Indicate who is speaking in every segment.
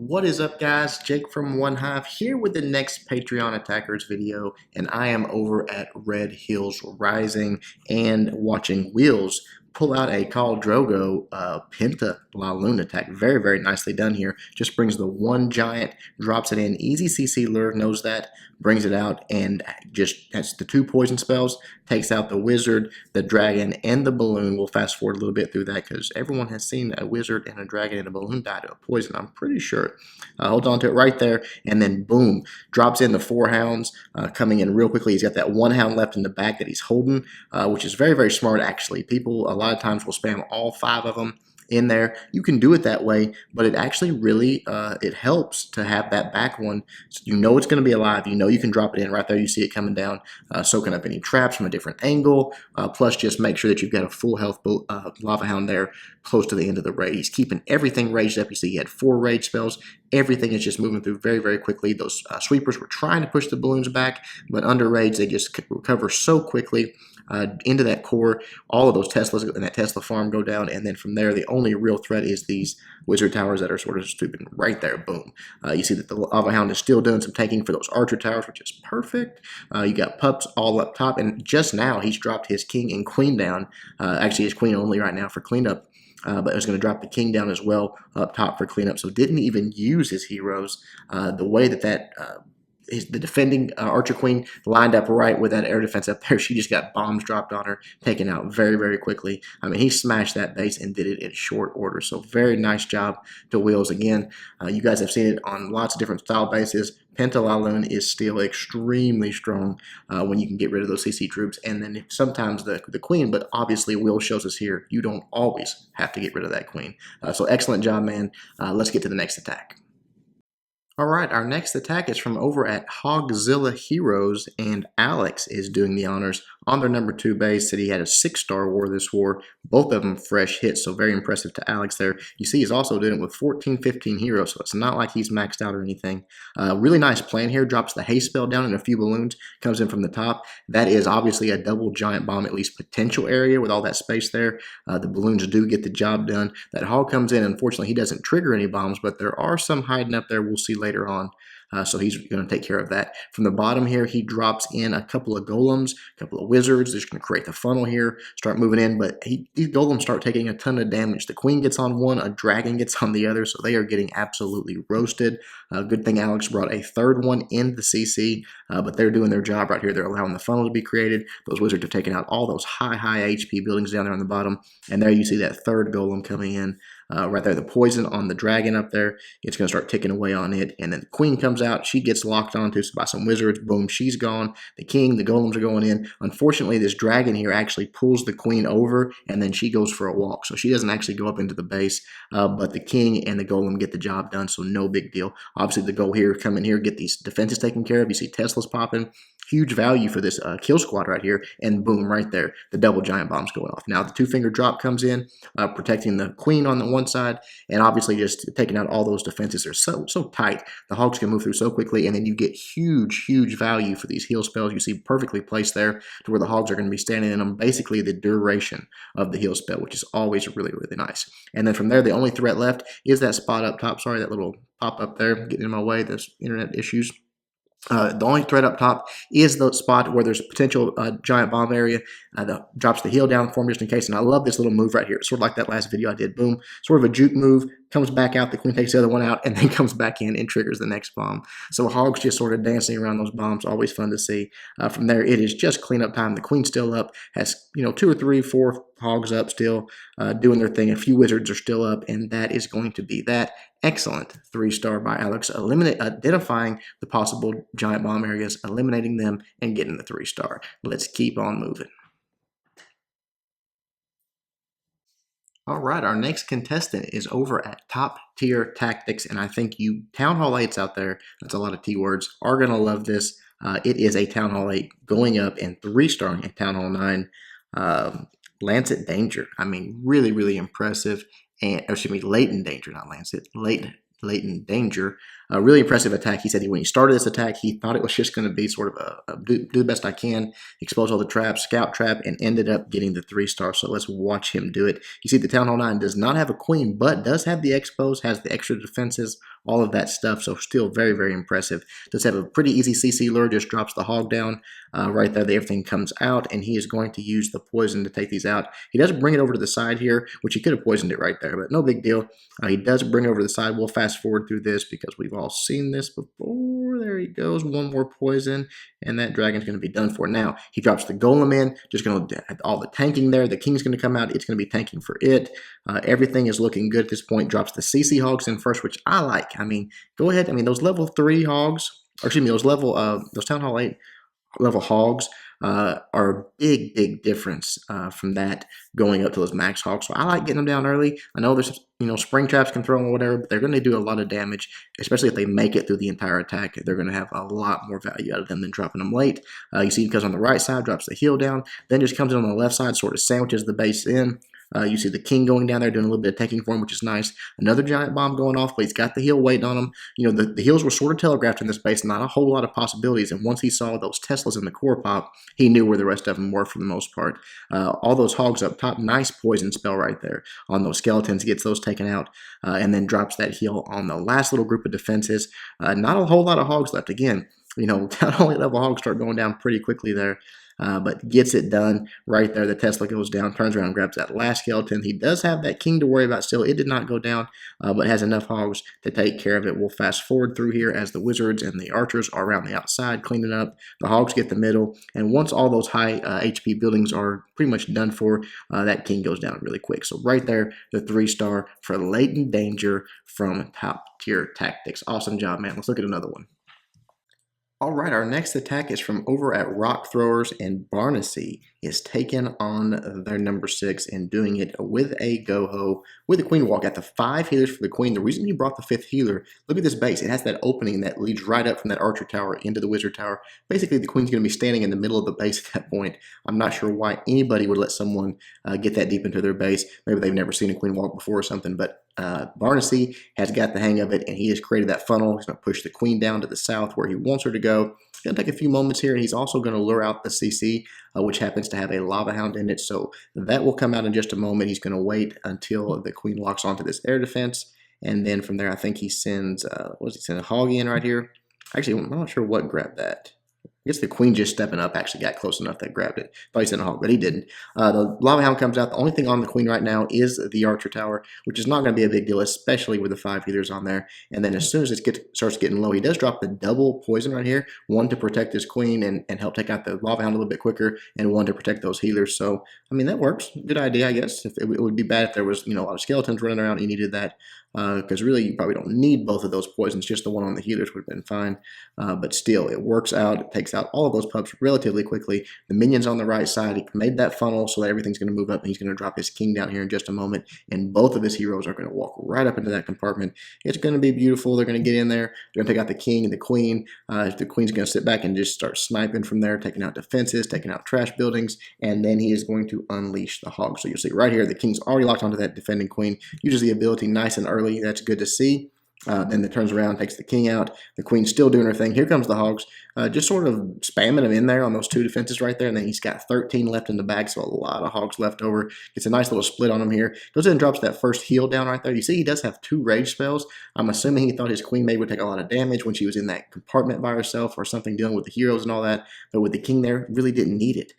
Speaker 1: What is up, guys? Jake from One Hive here with the next Patreon attackers video, and I am over at Red Hills Rising and watching Wheels pull out a Khal Drogo Penta La Luna attack. Very, very nicely done here. Just brings the one giant, drops it in. Easy CC lure, knows that, brings it out, and just has the two poison spells, takes out the wizard, the dragon, and the balloon. We'll fast forward a little bit through that because everyone has seen a wizard and a dragon and a balloon die to a poison, I'm pretty sure. Hold on to it right there, and then boom, drops in the four hounds coming in real quickly. He's got that one hound left in the back that he's holding, which is very, very smart, actually. People a lot of times will spam all five of them in there. You can do it that way, but it actually really it helps to have that back one. So you know it's going to be alive. You know you can drop it in right there. You see it coming down, soaking up any traps from a different angle. Plus, just make sure that you've got a full health lava hound there close to the end of the raid. He's keeping everything raged up. You see he had 4 rage spells. Everything is just moving through very, very quickly. Those sweepers were trying to push the balloons back, but under rage they just recover so quickly. Into that core, all of those Teslas in that Tesla farm go down, and then from there, the only real threat is these wizard towers that are sort of stupid right there. Boom. You see that the Lava Hound is still doing some tanking for those archer towers, which is perfect. You got pups all up top, and just now he's dropped his king and queen down. Actually, his queen only right now for cleanup. But I was going to drop the king down as well up top for cleanup, so didn't even use his heroes. The way that the defending Archer Queen lined up right with that air defense up there. She just got bombs dropped on her, taken out very, very quickly. I mean, he smashed that base and did it in short order. So very nice job to Wheels. Again, you guys have seen it on lots of different style bases. Penta La Luna is still extremely strong when you can get rid of those CC troops, and then sometimes the queen, but obviously Will shows us here you don't always have to get rid of that queen. So excellent job, man. Let's get to the next attack. All right, our next attack is from over at Hogzilla Heroes, and Alex is doing the honors on their number 2 base. Said he had a 6-star war this war, both of them fresh hits, so very impressive to Alex there. You see he's also doing it with 14, 15 heroes, so it's not like he's maxed out or anything. Really nice plan here, drops the haste spell down in a few balloons, comes in from the top. That is obviously a double giant bomb, at least potential area with all that space there. The balloons do get the job done. That hog comes in, unfortunately he doesn't trigger any bombs, but there are some hiding up there, we'll see later on. So he's going to take care of that. From the bottom here, he drops in a couple of golems, a couple of wizards. They're just going to create the funnel here, start moving in, but these golems start taking a ton of damage. The queen gets on one, a dragon gets on the other, so they are getting absolutely roasted. Good thing Alex brought a 3rd one in the CC, but they're doing their job right here. They're allowing the funnel to be created. Those wizards are taking out all those high HP buildings down there on the bottom, and there you see that 3rd golem coming in. Right there, the poison on the dragon up there, it's going to start ticking away on it, and then the queen comes out. She gets locked onto by some wizards. Boom, she's gone. The king, the golems are going in. Unfortunately, this dragon here actually pulls the queen over, and then she goes for a walk, so she doesn't actually go up into the base, but the king and the golem get the job done, so no big deal. Obviously, the goal here, come in here, get these defenses taken care of. You see Teslas popping. Huge value for this kill squad right here, and boom, right there, the double giant bombs going off. Now the 2-finger drop comes in, protecting the queen on the one side, and obviously just taking out all those defenses. They're so tight. The hogs can move through so quickly, and then you get huge value for these heal spells. You see perfectly placed there to where the hogs are going to be standing in them, basically the duration of the heal spell, which is always really nice. And then from there, the only threat left is that spot up top. Sorry, that little pop up there getting in my way. There's internet issues. The only threat up top is the spot where there's a potential giant bomb area that drops the heal down for me just in case. And I love this little move right here. It's sort of like that last video I did. Boom. Sort of a juke move. Comes back out. The queen takes the other one out and then comes back in and triggers the next bomb. So Hog's just sort of dancing around those bombs. Always fun to see. From there, it is just cleanup time. The queen's still up. Has 2 or 3, 4 Hogs up still doing their thing. A few wizards are still up. And that is going to be that. Excellent 3-star by Alex, identifying the possible giant bomb areas, eliminating them, and getting the 3-star. Let's keep on moving. All right, our next contestant is over at Top Tier Tactics, and I think you Town Hall 8s out there, that's a lot of T words, are going to love this. It is a Town Hall 8 going up and 3-starring a Town Hall 9. Lancet Danger, I mean, really impressive. And excuse me, Latent Danger, not Lancet, Latent Danger. Really impressive attack. He said when he started this attack, he thought it was just going to be sort of do the best I can, expose all the traps, scout trap, and ended up getting the 3-star. So let's watch him do it. You see the Town Hall 9 does not have a queen, but does have the expos, has the extra defenses, all of that stuff. So still very, very impressive. Does have a pretty easy CC lure, just drops the hog down right there. Everything comes out, and he is going to use the poison to take these out. He does bring it over to the side here, which he could have poisoned it right there, but no big deal. He does bring it over to the side. We'll fast forward through this because we've all seen this before. There he goes. One more poison, and that dragon's going to be done for. Now, he drops the golem in. Just going to have all the tanking there. The king's going to come out. It's going to be tanking for it. Everything is looking good at this point. Drops the CC hogs in first, which I like. I mean, go ahead. I mean, those level 3 hogs, or excuse me, those Town Hall 8 level hogs are a big, big difference from that going up to those max hogs. So I like getting them down early. I know there's, spring traps can throw them or whatever, but they're going to do a lot of damage, especially if they make it through the entire attack. They're going to have a lot more value out of them than dropping them late. You see, because on the right side, drops the heal down, then just comes in on the left side, sort of sandwiches the base in. You see the king going down there doing a little bit of taking for him, which is nice. Another giant bomb going off, but he's got the heal waiting on him. The heals were sort of telegraphed in this base, not a whole lot of possibilities. And once he saw those Teslas in the core pop, he knew where the rest of them were for the most part. All those hogs up top, nice poison spell right there on those skeletons. He gets those taken out and then drops that heal on the last little group of defenses. Not a whole lot of hogs left. Again, Town Hall 8 level hogs start going down pretty quickly there. But gets it done right there. The Tesla goes down, turns around, grabs that last skeleton. He does have that king to worry about still. It did not go down, but has enough hogs to take care of it. We'll fast forward through here as the wizards and the archers are around the outside cleaning up. The hogs get the middle, and once all those high HP buildings are pretty much done for, that king goes down really quick. So right there, the 3-star for latent danger from top tier tactics. Awesome job, man. Let's look at another one. All right, our next attack is from over at Rock Throwers, and Barnacy is taking on their number 6 and doing it with a go-ho with a queen walk. At the 5 healers for the queen. The reason you brought the 5th healer, look at this base. It has that opening that leads right up from that archer tower into the wizard tower. Basically, the queen's going to be standing in the middle of the base at that point. I'm not sure why anybody would let someone get that deep into their base. Maybe they've never seen a queen walk before or something, but Barnacy has got the hang of it, and he has created that funnel. He's going to push the queen down to the south where he wants her to go. It's going to take a few moments here, and he's also going to lure out the CC, which happens to have a lava hound in it. So that will come out in just a moment. He's going to wait until the queen locks onto this air defense, and then from there, I think he sends, what does he send, a hog in right here? Actually, I'm not sure what grabbed that. I guess the queen just stepping up actually got close enough that grabbed it. Thought he sent a hog, but he didn't. The lava hound comes out. The only thing on the queen right now is the archer tower, which is not going to be a big deal, especially with the 5 healers on there. And then as soon as it starts getting low, he does drop the double poison right here. One to protect his queen and help take out the lava hound a little bit quicker, and one to protect those healers. So, I mean, that works. Good idea, I guess. It would be bad if there was, a lot of skeletons running around and you needed that. Because really you probably don't need both of those poisons, just the one on the healers would have been fine. But still, it works out. It takes out all of those pups relatively quickly. The minions on the right side, he made that funnel so that everything's going to move up, and he's going to drop his king down here in just a moment, and both of his heroes are going to walk right up into that compartment. It's going to be beautiful. They're going to get in there. They're going to take out the king and the queen. The queen's going to sit back and just start sniping from there, taking out defenses, taking out trash buildings, and then he is going to unleash the hog. So you'll see right here, the king's already locked onto that defending queen, uses the ability nice and early. That's good to see. Then it turns around, takes the king out. The queen's still doing her thing. Here comes the hogs, just sort of spamming him in there on those 2 defenses right there. And then he's got 13 left in the bag, so a lot of hogs left over. Gets a nice little split on him here. Goes in and drops that first heal down right there. You see he does have 2 rage spells. I'm assuming he thought his queen maybe would take a lot of damage when she was in that compartment by herself or something, dealing with the heroes and all that. But with the king there, really didn't need it.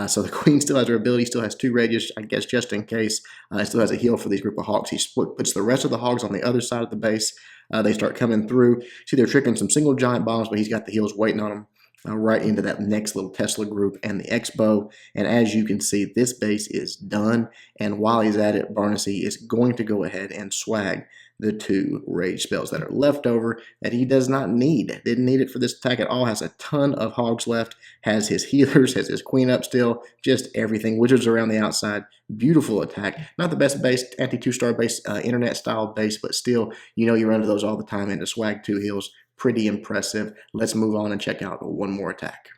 Speaker 1: So the queen still has her ability, still has 2 rages, I guess, just in case. Still has a heal for these group of hogs. He puts the rest of the hogs on the other side of the base. They start coming through. See, they're tricking some single giant bombs, but he's got the heals waiting on him right into that next little Tesla group and the Expo. And as you can see, this base is done. And while he's at it, Barnacy is going to go ahead and swag the 2 rage spells that are left over that he does not need. Didn't need it for this attack at all. Has a ton of hogs left. Has his healers. Has his queen up still. Just everything. Wizards around the outside. Beautiful attack. Not the best base, anti-2-star base, internet style base, but still, you run into those all the time, and to swag 2 heals, pretty impressive. Let's move on and check out one more attack.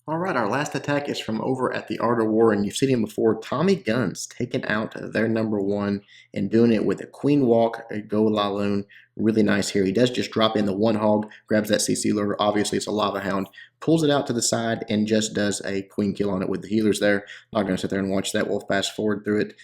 Speaker 1: All right, our last attack is from over at the Art of War, and you've seen him before. Tommy Guns taking out their number 1 and doing it with a queen walk, a go laloon, Really nice here. He does just drop in the one hog, grabs that CC lure. Obviously, it's a lava hound. Pulls it out to the side and just does a queen kill on it with the healers there. Not going to sit there and watch that. We'll fast forward through it.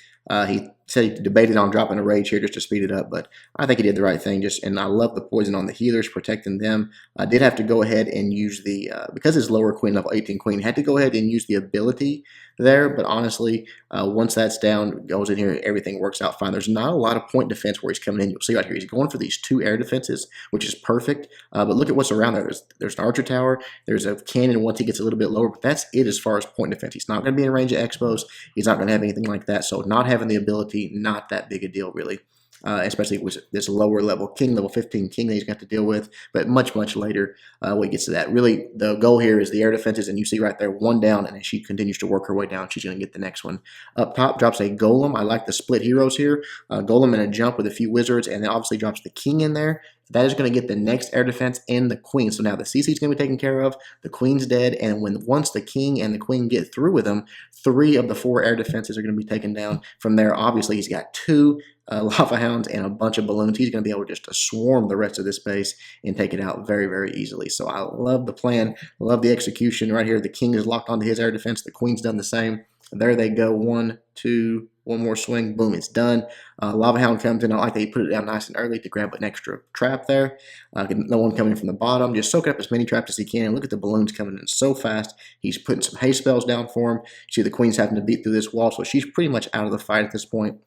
Speaker 1: He said he debated on dropping a rage here just to speed it up, but I think he did the right thing. And I love the poison on the healers, protecting them. I did have to go ahead and use the, because it's lower queen, level 18 queen, had to go ahead and use the ability there, but honestly, once that's down, goes in here, everything works out fine. There's not a lot of point defense where he's coming in. You'll see right here, he's going for these 2 air defenses, which is perfect, but look at what's around there. There's an archer tower, there's a cannon once he gets a little bit lower, but that's it as far as point defense. He's not going to be in range of expos, he's not going to have anything like that, so not having the ability, not that big a deal, really. Especially with this lower level king, level 15 king that he's got to deal with, but much later when he gets to that. Really, the goal here is the air defenses, and you see right there, 1 down, and as she continues to work her way down, she's going to get the next one. Up top drops a golem. I like the split heroes here. Golem and a jump with a few wizards, and then obviously drops the king in there. That is going to get the next air defense and the queen. So now the CC is going to be taken care of. The queen's dead, and once the king and the queen get through with them, 3 of the 4 air defenses are going to be taken down. From there, obviously, he's got 2 lava hounds and a bunch of balloons. He's going to be able just to swarm the rest of this base and take it out very easily. So I love the plan, love the execution right here. The king is locked onto his air defense. The queen's done the same. There they go. 1, 2, one more swing. Boom, it's done. Lava Hound comes in. I like that he put it down nice and early to grab an extra trap there. No one coming in from the bottom. Just soak up as many traps as he can. And look at the balloons coming in so fast. He's putting some haste spells down for him. You see the queen's having to beat through this wall, so she's pretty much out of the fight at this point.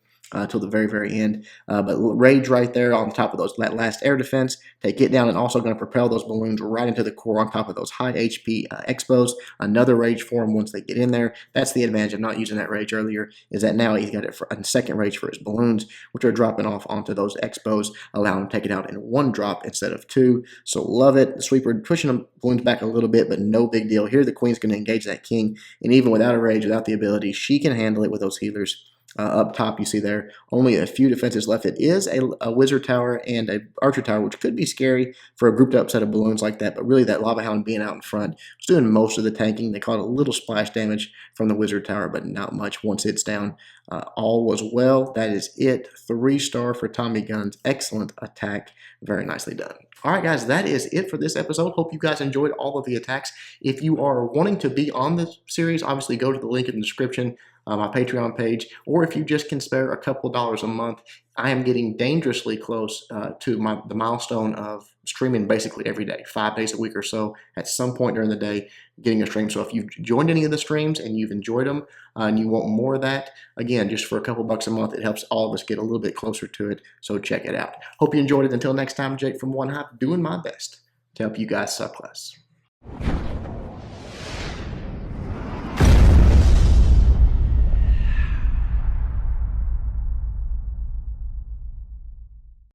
Speaker 1: Till the very end. But rage right there on top of that last air defense. Take it down and also going to propel those balloons right into the core on top of those high HP expos. Another rage for him once they get in there. That's the advantage of not using that rage earlier, is that now he's got it for a second rage for his balloons, which are dropping off onto those expos, allowing him to take it out in 1 drop instead of 2. So love it. The sweeper pushing the balloons back a little bit, but no big deal. Here the queen's going to engage that king, and even without a rage, without the ability, she can handle it with those healers. Up top, you see there, only a few defenses left. It is a wizard tower and a archer tower, which could be scary for a grouped up set of balloons like that, but really that lava hound being out in front was doing most of the tanking. They caught a little splash damage from the wizard tower, but not much once it's down. All was well. That is it. 3-star for Tommy Guns. Excellent attack. Very nicely done. All right, guys, that is it for this episode. Hope you guys enjoyed all of the attacks. If you are wanting to be on this series, obviously go to the link in the description, my Patreon page, or if you just can spare a couple dollars a month, I am getting dangerously close to the milestone of streaming basically every day, 5 days a week or so, at some point during the day, getting a stream. So if you've joined any of the streams and you've enjoyed them and you want more of that, again, just for a couple bucks a month, it helps all of us get a little bit closer to it. So check it out. Hope you enjoyed it. Until next time, Jake from One Hop, doing my best to help you guys suck less.